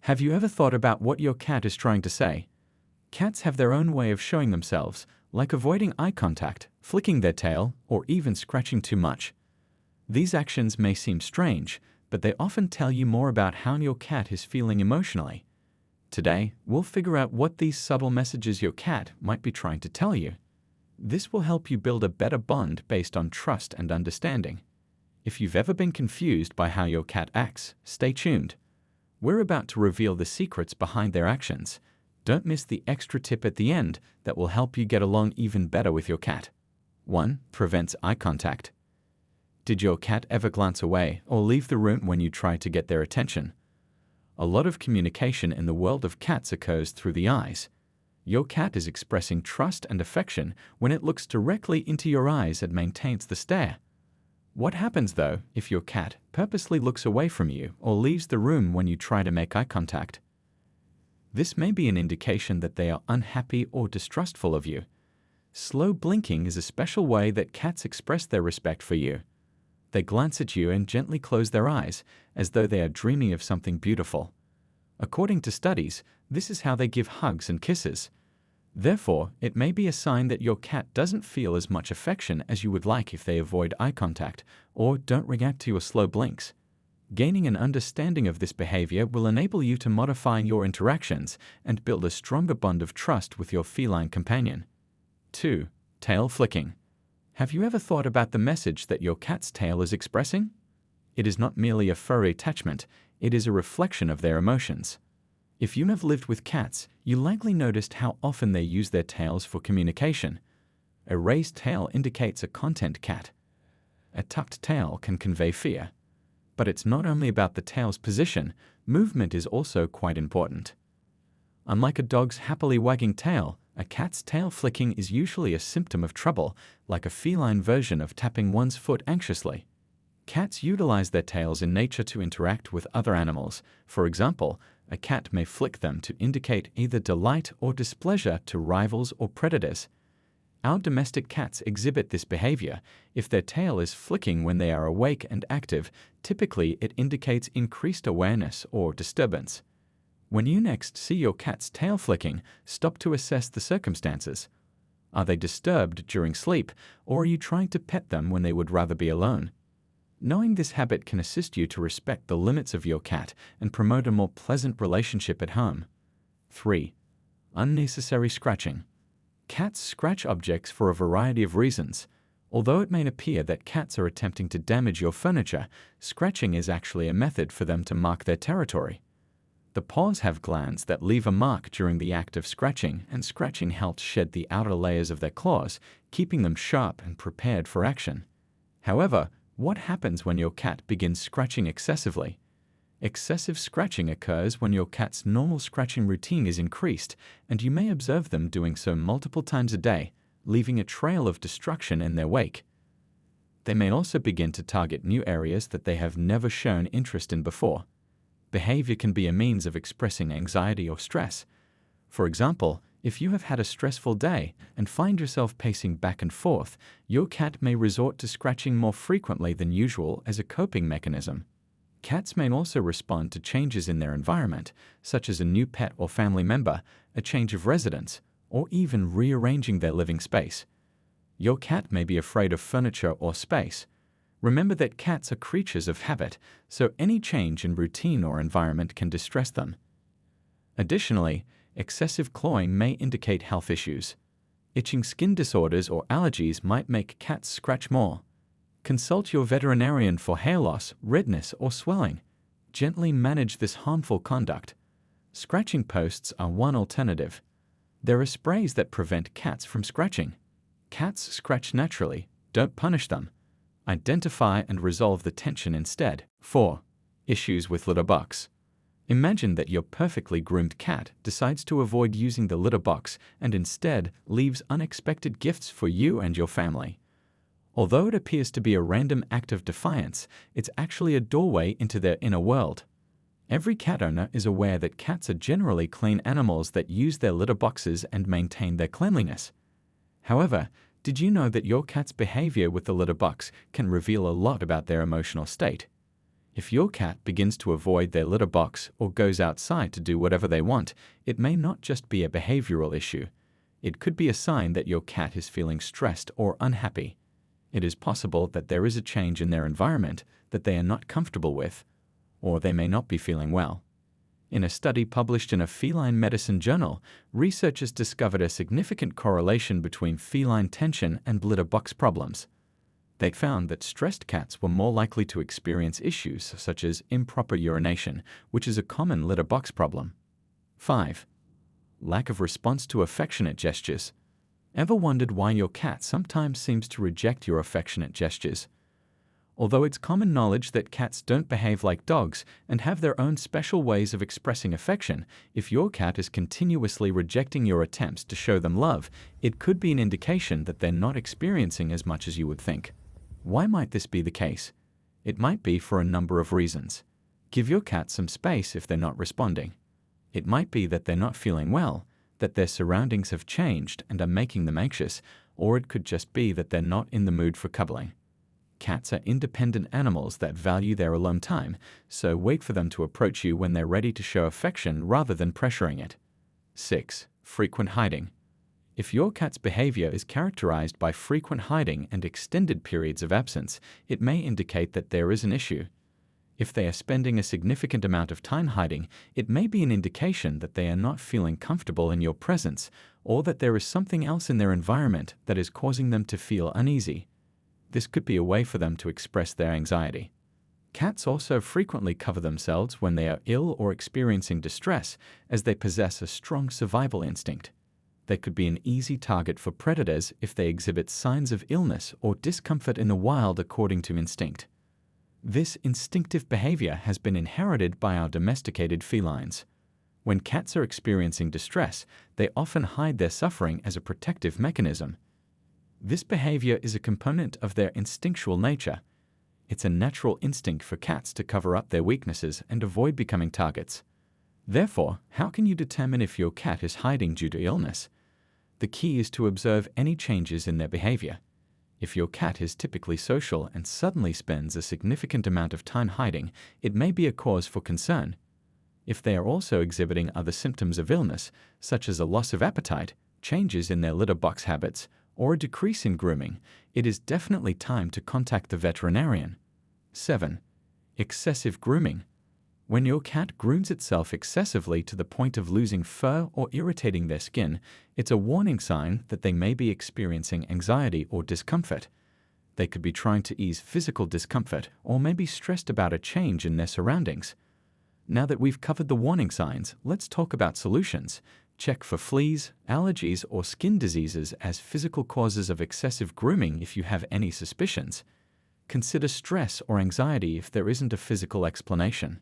Have you ever thought about what your cat is trying to say? Cats have their own way of showing themselves, like avoiding eye contact, flicking their tail, or even scratching too much. These actions may seem strange, but they often tell you more about how your cat is feeling emotionally. Today, we'll figure out what these subtle messages your cat might be trying to tell you. This will help you build a better bond based on trust and understanding. If you've ever been confused by how your cat acts, stay tuned. We're about to reveal the secrets behind their actions. Don't miss the extra tip at the end that will help you get along even better with your cat. 1. Prevents eye contact. Did your cat ever glance away or leave the room when you try to get their attention? A lot of communication in the world of cats occurs through the eyes. Your cat is expressing trust and affection when it looks directly into your eyes and maintains the stare. What happens, though, if your cat purposely looks away from you or leaves the room when you try to make eye contact? This may be an indication that they are unhappy or distrustful of you. Slow blinking is a special way that cats express their respect for you. They glance at you and gently close their eyes, as though they are dreaming of something beautiful. According to studies, this is how they give hugs and kisses. Therefore, it may be a sign that your cat doesn't feel as much affection as you would like if they avoid eye contact or don't react to your slow blinks. Gaining an understanding of this behavior will enable you to modify your interactions and build a stronger bond of trust with your feline companion. 2. Tail flicking. Have you ever thought about the message that your cat's tail is expressing? It is not merely a furry attachment, it is a reflection of their emotions. If you have lived with cats, you likely noticed how often they use their tails for communication. A raised tail indicates a content cat. A tucked tail can convey fear. But it's not only about the tail's position, movement is also quite important. Unlike a dog's happily wagging tail, a cat's tail flicking is usually a symptom of trouble, like a feline version of tapping one's foot anxiously. Cats utilize their tails in nature to interact with other animals. For example, a cat may flick them to indicate either delight or displeasure to rivals or predators. Our domestic cats exhibit this behavior. If their tail is flicking when they are awake and active, typically it indicates increased awareness or disturbance. When you next see your cat's tail flicking, stop to assess the circumstances. Are they disturbed during sleep, or are you trying to pet them when they would rather be alone? Knowing this habit can assist you to respect the limits of your cat and promote a more pleasant relationship at home. 3. Unnecessary scratching. Cats scratch objects for a variety of reasons. Although it may appear that cats are attempting to damage your furniture, scratching is actually a method for them to mark their territory. The paws have glands that leave a mark during the act of scratching, and scratching helps shed the outer layers of their claws, keeping them sharp and prepared for action. However, what happens when your cat begins scratching excessively? Excessive scratching occurs when your cat's normal scratching routine is increased, and you may observe them doing so multiple times a day, leaving a trail of destruction in their wake. They may also begin to target new areas that they have never shown interest in before. Behavior can be a means of expressing anxiety or stress. For example, if you have had a stressful day and find yourself pacing back and forth, your cat may resort to scratching more frequently than usual as a coping mechanism. Cats may also respond to changes in their environment, such as a new pet or family member, a change of residence, or even rearranging their living space. Your cat may be afraid of furniture or space. Remember that cats are creatures of habit, so any change in routine or environment can distress them. Additionally, excessive clawing may indicate health issues. Itching skin disorders or allergies might make cats scratch more. Consult your veterinarian for hair loss, redness, or swelling. Gently manage this harmful conduct. Scratching posts are one alternative. There are sprays that prevent cats from scratching. Cats scratch naturally. Don't punish them. Identify and resolve the tension instead. 4. Issues with litter box. Imagine that your perfectly groomed cat decides to avoid using the litter box and instead leaves unexpected gifts for you and your family. Although it appears to be a random act of defiance, it's actually a doorway into their inner world. Every cat owner is aware that cats are generally clean animals that use their litter boxes and maintain their cleanliness. However, did you know that your cat's behavior with the litter box can reveal a lot about their emotional state? If your cat begins to avoid their litter box or goes outside to do whatever they want, it may not just be a behavioral issue. It could be a sign that your cat is feeling stressed or unhappy. It is possible that there is a change in their environment that they are not comfortable with, or they may not be feeling well. In a study published in a feline medicine journal, researchers discovered a significant correlation between feline tension and litter box problems. They found that stressed cats were more likely to experience issues such as improper urination, which is a common litter box problem. 5. Lack of response to affectionate gestures. Ever wondered why your cat sometimes seems to reject your affectionate gestures? Although it's common knowledge that cats don't behave like dogs and have their own special ways of expressing affection, if your cat is continuously rejecting your attempts to show them love, it could be an indication that they're not experiencing as much as you would think. Why might this be the case? It might be for a number of reasons. Give your cat some space if they're not responding. It might be that they're not feeling well, that their surroundings have changed and are making them anxious, or it could just be that they're not in the mood for cuddling. Cats are independent animals that value their alone time, so wait for them to approach you when they're ready to show affection rather than pressuring it. 6. Frequent hiding. If your cat's behavior is characterized by frequent hiding and extended periods of absence, it may indicate that there is an issue. If they are spending a significant amount of time hiding, it may be an indication that they are not feeling comfortable in your presence, or that there is something else in their environment that is causing them to feel uneasy. This could be a way for them to express their anxiety. Cats also frequently cover themselves when they are ill or experiencing distress, as they possess a strong survival instinct. They could be an easy target for predators if they exhibit signs of illness or discomfort in the wild according to instinct. This instinctive behavior has been inherited by our domesticated felines. When cats are experiencing distress, they often hide their suffering as a protective mechanism. This behavior is a component of their instinctual nature. It's a natural instinct for cats to cover up their weaknesses and avoid becoming targets. Therefore, how can you determine if your cat is hiding due to illness? The key is to observe any changes in their behavior. If your cat is typically social and suddenly spends a significant amount of time hiding, it may be a cause for concern. If they are also exhibiting other symptoms of illness, such as a loss of appetite, changes in their litter box habits, or a decrease in grooming, it is definitely time to contact the veterinarian. 7. Excessive grooming. When your cat grooms itself excessively to the point of losing fur or irritating their skin, it's a warning sign that they may be experiencing anxiety or discomfort. They could be trying to ease physical discomfort or may be stressed about a change in their surroundings. Now that we've covered the warning signs, let's talk about solutions. Check for fleas, allergies, or skin diseases as physical causes of excessive grooming if you have any suspicions. Consider stress or anxiety if there isn't a physical explanation.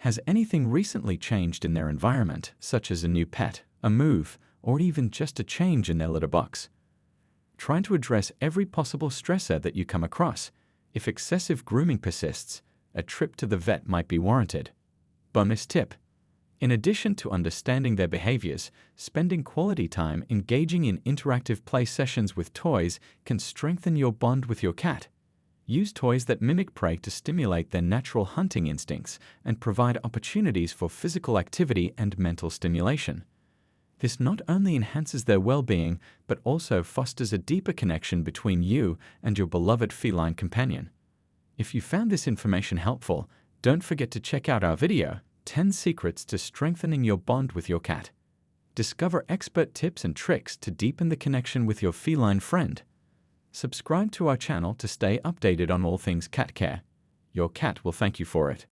Has anything recently changed in their environment, such as a new pet, a move, or even just a change in their litter box? Try to address every possible stressor that you come across. If excessive grooming persists, a trip to the vet might be warranted. Bonus tip. In addition to understanding their behaviors, spending quality time engaging in interactive play sessions with toys can strengthen your bond with your cat. Use toys that mimic prey to stimulate their natural hunting instincts and provide opportunities for physical activity and mental stimulation. This not only enhances their well-being, but also fosters a deeper connection between you and your beloved feline companion. If you found this information helpful, don't forget to check out our video, 10 Secrets to Strengthening Your Bond with Your Cat. Discover expert tips and tricks to deepen the connection with your feline friend. Subscribe to our channel to stay updated on all things cat care. Your cat will thank you for it.